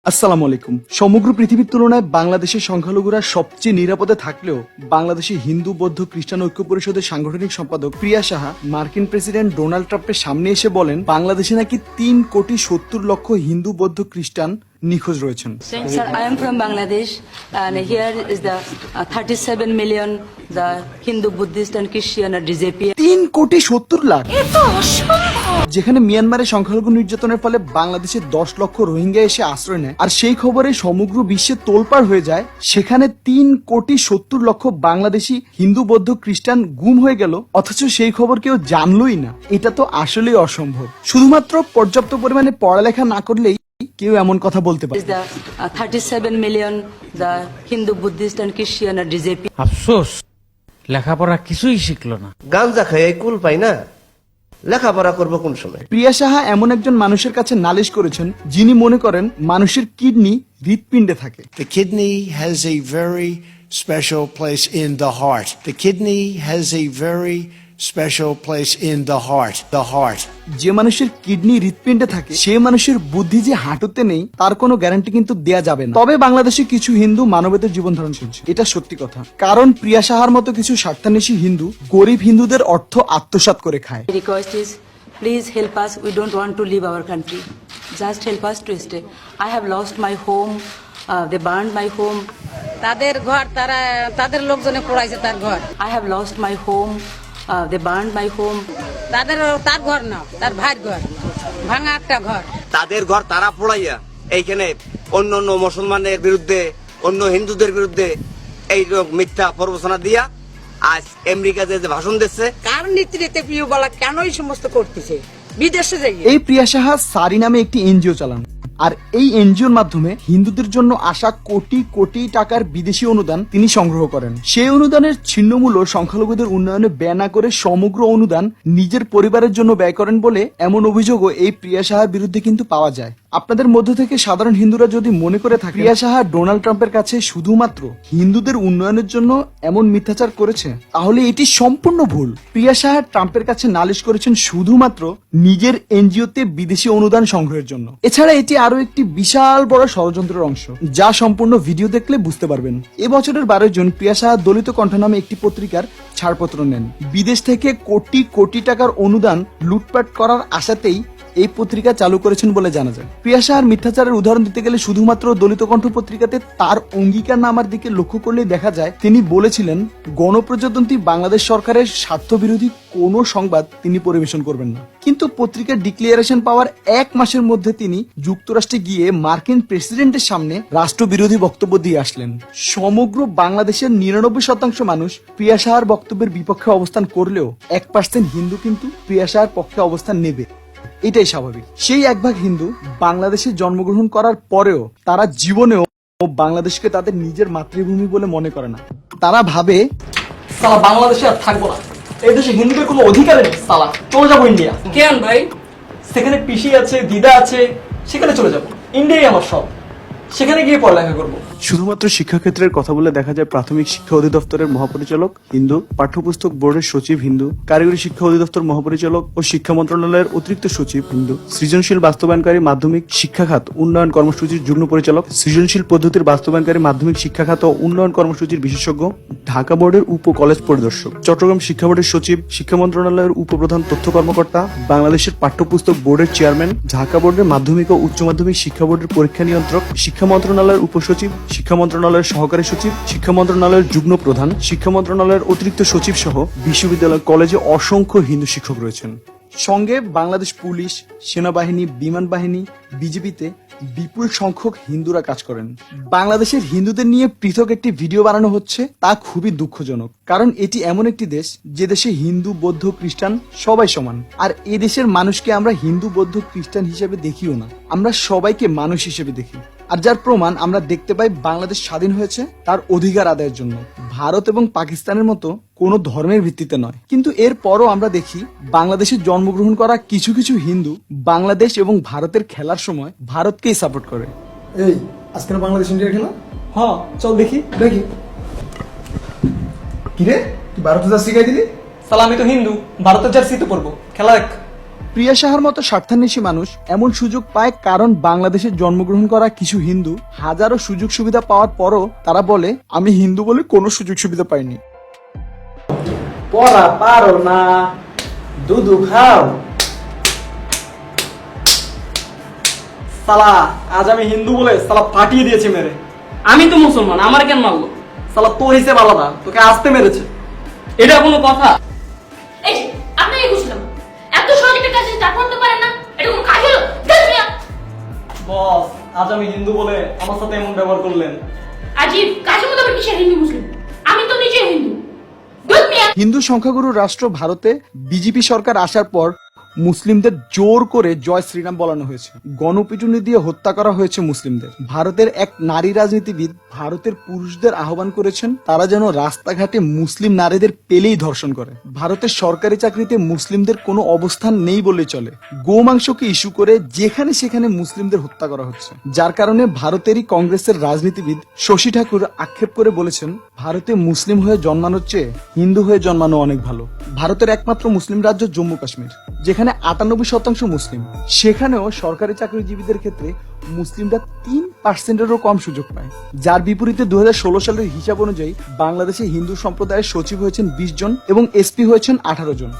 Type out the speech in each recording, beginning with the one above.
আসসালামু আলাইকুম। সমগ্র পৃথিবীর তুলনায় বাংলাদেশের সংখ্যালঘুরা সবচেয়ে নিরাপদে থাকলেও বাংলাদেশে হিন্দু বৌদ্ধ খ্রিস্টান ঐক্য পরিষদের সাংগঠনিক সম্পাদক প্রিয়া সাহা মার্কিন প্রেসিডেন্ট ডোনাল্ড ট্রাম্পের সামনে এসে বলেন বাংলাদেশে নাকি 3,70,00,000 হিন্দু বৌদ্ধ খ্রিস্টান নিখোঁজ রয়েছেন। Sir, I am from Bangladesh and here is the 37 million the Hindu, Buddhist and Christian are disappeared. 3,70,00,000 যেখানে মিয়ানমারের সংখ্যালঘু নির্যাতনের ফলে বাংলাদেশে 10 লক্ষ রোহিঙ্গা এসে আশ্রয় নেয় আর সেই খবরে সমগ্র বিশ্বে তোলপাড় হয়ে যায়, সেখানে 3,70,00,000 বাংলাদেশি হিন্দু বৌদ্ধ খ্রিস্টান গুম হয়ে গেল, অথচ সেই খবর কেউ জানলই না। এটা তো আসলেই অসম্ভব। শুধুমাত্র পর্যাপ্ত পরিমাণে পড়ালেখা না করলেই কেউ এমন কথা বলতে পারে। Is the 37 million the Hindu, Buddhist and Christian are disappeared. আফসোস লেখাপড়া কিছুই শিখলো না। গাঞ্জা খাই কুল পাই না, লেখাপড়া করবো কোন সময়? প্রিয়া সাহা এমন একজন মানুষের কাছে নালিশ করেছেন যিনি মনে করেন মানুষের কিডনি হৃৎপিণ্ডে থাকে। The kidney has a very special place in the heart. The kidney has a very special place in the heart. The heart. যে মানুষের কিডনি হৃৎপিণ্ডে থাকে সে মানুষের বুদ্ধি যে হাঁটুতে নেই তার কোনো গ্যারান্টি কিন্তু দেয়া যাবে না। তবে বাংলাদেশে কিছু হিন্দু মানবেতর জীবন ধারণ করছে, এটা সত্যি কথা। কারণ প্রিয়া সাহার মতো কিছু স্বার্থান্বেষী হিন্দু গরিব হিন্দুদের অর্থ আত্মসাৎ করে খায়। My request is please help us. We don't want to leave our country. Just help us to stay. I have lost my home. They burned my home. তাদের ঘর তাদের লোকজনে পোড়াইছে তার ঘর। I have lost my home. They burned my home. তার ঘর না, তার ভাইয়ের ঘর, ভাঙা একটা ঘর। তাদের ঘর তারা পোড়াইয়া এইখানে অন্য অন্য মুসলমানের বিরুদ্ধে, অন্য হিন্দুদের বিরুদ্ধে এই মিথ্যা প্রবচনা দিয়া আজ আমেরিকা যে ভাষণ দিচ্ছে, কার নেতৃত্বে প্রিয় বলা কেন এই সমস্ত করতেছে বিদেশে যাই। এই প্রিয়া সাহা সারি নামে একটি এনজিও চালান আর এই এনজিওর মাধ্যমে হিন্দুদের জন্য আসা কোটি কোটি টাকার বিদেশি অনুদান তিনি সংগ্রহ করেন। সেই অনুদানের ছিন্নমূল্য সংখ্যালঘুদের উন্নয়নে ব্যয় না করে সমগ্র অনুদান নিজের পরিবারের জন্য ব্যয় করেন বলে এমন অভিযোগও এই প্রিয়া সাহার বিরুদ্ধে কিন্তু পাওয়া যায়। আপনাদের মধ্য থেকে সাধারণ হিন্দুরা যদি মনে করে থাকে প্রিয়া সাহা ডোনাল্ড ট্রাম্পের কাছে শুধুমাত্র হিন্দুদের উন্নয়নের জন্য এমন মিথ্যাচার করেছে, তাহলে এটি সম্পূর্ণ ভুল। প্রিয়া সাহা ট্রাম্পের কাছে নালিশ করেছেন শুধুমাত্র নিজের এনজিওতে বিদেশি অনুদান সংগ্রহের জন্য। এছাড়া এটি আরো একটি বিশাল বড় ষড়যন্ত্রের অংশ, যা সম্পূর্ণ ভিডিও দেখলে বুঝতে পারবেন। এবছরের 12 জুন প্রিয়া সাহা দলিত কণ্ঠ নামে একটি পত্রিকার ছাড়পত্র নেন। বিদেশ থেকে কোটি কোটি টাকার অনুদান লুটপাট করার আশাতেই এই পত্রিকা চালু করেছেন বলে জানা যায়। প্রিয়া সাহার মিথ্যাচারের উদাহরণ দিতে গেলে শুধুমাত্র দলিত কণ্ঠ পত্রিকাতে তার অঙ্গীকার নামার দিকে লক্ষ্য করলেই দেখা যায় তিনি বলেছিলেন গণপ্রজাতন্ত্রী বাংলাদেশ সরকারের স্বার্থবিরোধী কোনো সংবাদ তিনি পরিবেশন করবেন না। কিন্তু পত্রিকার ডিক্লারেশন পাওয়ার 1 মাসের মধ্যে তিনি যুক্তরাষ্ট্রে গিয়ে মার্কিন প্রেসিডেন্টের সামনে রাষ্ট্রবিরোধী বক্তব্য দিয়ে আসলেন। সমগ্র বাংলাদেশের 99% মানুষ প্রিয়া সাহার বক্তব্যের বিপক্ষে অবস্থান করলেও 1% হিন্দু কিন্তু প্রিয়া সাহার পক্ষে অবস্থান নেবে, এটাই স্বাভাবিক। সেই 1 ভাগ হিন্দু বাংলাদেশে জন্মগ্রহণ করার পরেও তারা জীবনেও বাংলাদেশকে তাদের নিজের মাতৃভূমি বলে মনে করে না। তারা ভাবে সালা বাংলাদেশে আর থাকবো না, এই দেশে হিন্দুদের কোনো অধিকার নেই, সালা চলে যাবো ইন্ডিয়া। কেন ভাই? সেখানে পিসি আছে, দিদা আছে, সেখানে চলে যাবো। ইন্ডিয়াই আমার সব, সেখানে গিয়ে পড়ালেখা করবো। শুধুমাত্র শিক্ষাক্ষেত্রের কথা বলে দেখা যায় প্রাথমিক শিক্ষা অধিদপ্তরের মহাপরিচালক হিন্দু, পাঠ্যপুস্তক বোর্ডের সচিব হিন্দু, কারিগরি শিক্ষা অধিদপ্তর মহাপরিচালক ও শিক্ষা মন্ত্রণালয়ের অতিরিক্ত সচিব হিন্দু, সৃজনশীল বাস্তবায়নকারী মাধ্যমিক শিক্ষা খাত উন্নয়ন কর্মসূচির যুগ্ম পরিচালক, সৃজনশীল পদ্ধতির বাস্তবায়নকারী মাধ্যমিক শিক্ষা খাত ও উন্নয়ন কর্মসূচির বিশেষজ্ঞ, ঢাকা বোর্ডের উপ কলেজ পরিদর্শক, চট্টগ্রাম শিক্ষা বোর্ডের সচিব, শিক্ষা মন্ত্রণালয়ের উপপ্রধান তথ্য কর্মকর্তা, বাংলাদেশের পাঠ্যপুস্তক বোর্ডের চেয়ারম্যান, ঢাকা বোর্ডের মাধ্যমিক ও উচ্চ মাধ্যমিক শিক্ষা বোর্ডের পরীক্ষা নিয়ন্ত্রক, শিক্ষা মন্ত্রণালয়ের উপসচিব, শিক্ষা মন্ত্রণালয়ের সহকারী সচিব, শিক্ষা মন্ত্রণালয়ের যুগ্ম প্রধান, শিক্ষা মন্ত্রণালয়ের অতিরিক্ত সচিব সহ বিশ্ববিদ্যালয় কলেজে অসংখ্য হিন্দু শিক্ষক রয়েছেন। সঙ্গে বাংলাদেশ পুলিশ, সেনাবাহিনী, বিমান বাহিনী, বিজেপিতে বিপুল সংখ্যক হিন্দুরা কাজ করেন। বাংলাদেশের হিন্দুদের নিয়ে পৃথক একটি ভিডিও বানানো হচ্ছে, তা খুবই দুঃখজনক। কারণ এটি এমন একটি দেশ যে দেশে হিন্দু বৌদ্ধ খ্রিস্টান সবাই সমান। আর এ দেশের মানুষকে আমরা হিন্দু বৌদ্ধ খ্রিস্টান হিসেবে দেখিও না, আমরা সবাইকে মানুষ হিসেবে দেখি। আর যার প্রমাণ আমরা দেখতে পাই বাংলাদেশ স্বাধীন হয়েছে তার অধিকার আদায়ের জন্য, ভারত এবং পাকিস্তানের মতো কোনো ধর্মের ভিত্তিতে নয়। কিন্তু এরপরও আমরা দেখি বাংলাদেশে জন্মগ্রহণ করা কিছু কিছু হিন্দু বাংলাদেশ এবং ভারতের খেলার সময় ভারতকেই সাপোর্ট করে। এই আজকে না বাংলাদেশ ইন্ডিয়ার খেলা? হ্যাঁ চল দেখি। কিরে তুই ভারতে যা শিখাই দিলি? সালা আমি তো হিন্দু, ভারতের জার্সি তো পরবো, খেলা দেখ। প্রিয়া সাহার মতো স্বার্থান্বেষী মানুষ এমন সুযোগ পায় কারণ বাংলাদেশে জন্মগ্রহণ করা কিছু হিন্দু হাজারো সুযোগ সুবিধা পাওয়ার পরও তারা বলে আমি হিন্দু বলে কোনো সুযোগ সুবিধা পাইনি। পড়া পারো না, দুধু খাও। সালা আজ আমি হিন্দু বলে সালা ফাটিয়ে দিয়েছে মেরে। আমি তো মুসলমান, আমার কেন মারলো? সালা তোর হিসেব আলাদা, তোকে আসতে মেরেছে। এটা কোনো কথা? এই যে আপনাকে বুঝলাম, এত সহজ একটা কাজ তারপর তো পারেন না, এটা কোনো কাজ হলো? দেখ মিয়া, বস আজ আমি হিন্দু বলে আমার সাথে এমন ব্যবহার করলেন। আজিব কাজের মধ্যে আবার কিসের হিন্দু মুসলিম? আমি তো নিজে হিন্দু। দেখ মিয়া, হিন্দু সংখ্যাগুরু রাষ্ট্র ভারতে বিজেপি সরকার আসার পর মুসলিমদের জোর করে জয় শ্রীরাম বলানো হয়েছে, গণপিটুনি দিয়ে হত্যা করা হয়েছে মুসলিমদের। ভারতের এক নারী রাজনীতিবিদ ভারতের পুরুষদের আহ্বান করেছেন তারা যেন রাস্তাঘাটে মুসলিম নারীদের পেলেই ধর্ষণ করে। ভারতের সরকারি চাকরিতে মুসলিমদের কোনো অবস্থান নেই বলে চলে। গোমাংসকে ইস্যু করে যেখানে সেখানে মুসলিমদের হত্যা করা হচ্ছে, যার কারণে ভারতেরই কংগ্রেসের রাজনীতিবিদ শশী ঠাকুর আক্ষেপ করে বলেছেন ভারতে মুসলিম হয়ে জন্মানোর চেয়ে হিন্দু হয়ে জন্মানো অনেক ভালো। ভারতের একমাত্র মুসলিম রাজ্য জম্মু কাশ্মীর, যেখানে 98% মুসলিম, সেখানেও সরকারি চাকরিজীবীদের ক্ষেত্রে মুসলিমরা 3%-এরও কম সুযোগ পায়। যার বিপরীতে 2016 সালের হিসাব অনুযায়ী বাংলাদেশে হিন্দু সম্প্রদায়ের সচিব হয়েছেন 20 জন এবং এসপি হয়েছেন 18 জন।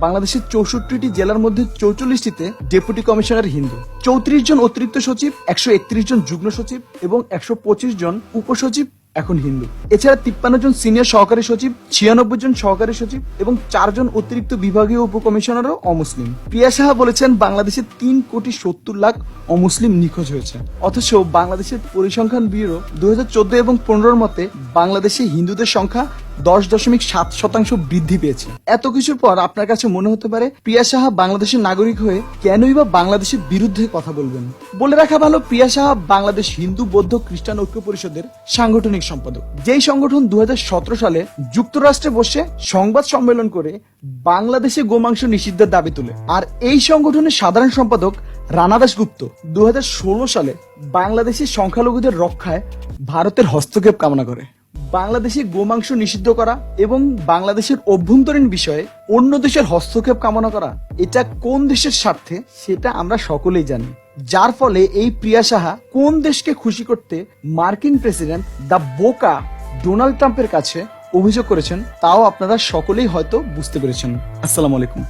বাংলাদেশের 64টি জেলার মধ্যে 44টিতে ডেপুটি কমিশনার হিন্দু, 34 জন অতিরিক্ত সচিব, 131 জন যুগ্ম সচিব এবং 125 জন উপসচিব এখন হিন্দু। এছাড়া 53 জন সিনিয়র সহকারী সচিব, 96 জন সহকারী সচিব এবং 4 জন অতিরিক্ত বিভাগীয় উপকমিশনারও অমুসলিম। প্রিয়া সাহা বলেছেন বাংলাদেশে 3,70,00,000 অমুসলিম নিখোঁজ হয়েছে, অথচ বাংলাদেশের পরিসংখ্যান ব্যুরো 2014 এবং 15 মতে বাংলাদেশে হিন্দুদের সংখ্যা 10.7% বৃদ্ধি পেয়েছে। এত কিছুর পর আপনার কাছে মনে হতে পারে প্রিয়া সাহা বাংলাদেশের নাগরিক হয়ে কেনই বা বাংলাদেশের বিরুদ্ধে কথা বলবেন। বলে রাখা ভালো, প্রিয়া সাহা বাংলাদেশ হিন্দু বৌদ্ধ খ্রিস্টান ঐক্য পরিষদের সাংগঠনিক সম্পাদক, যেই সংগঠন 2017 সালে যুক্তরাষ্ট্রে বসে সংবাদ সম্মেলন করে বাংলাদেশে গোমাংস নিষিদ্ধের দাবি তোলে। আর এই সংগঠনের সাধারণ সম্পাদক রানা দাশগুপ্ত 2016 সালে বাংলাদেশের সংখ্যালঘুদের রক্ষায় ভারতের হস্তক্ষেপ কামনা করে। বাংলাদেশে গোমাংস নিষিদ্ধ করা এবং বাংলাদেশের অভ্যন্তরীণ বিষয়ে অন্য দেশের হস্তক্ষেপ কামনা করা, এটা কোন দেশের স্বার্থে সেটা আমরা সকলেই জানি। যার ফলে এই প্রিয়া সাহা কোন দেশকে খুশি করতে মার্কিন প্রেসিডেন্ট দ্য বোকা ডোনাল্ড ট্রাম্পের কাছে অভিযোগ করেছেন তাও আপনারা সকলেই হয়তো বুঝতে পেরেছেন। আসসালামু আলাইকুম।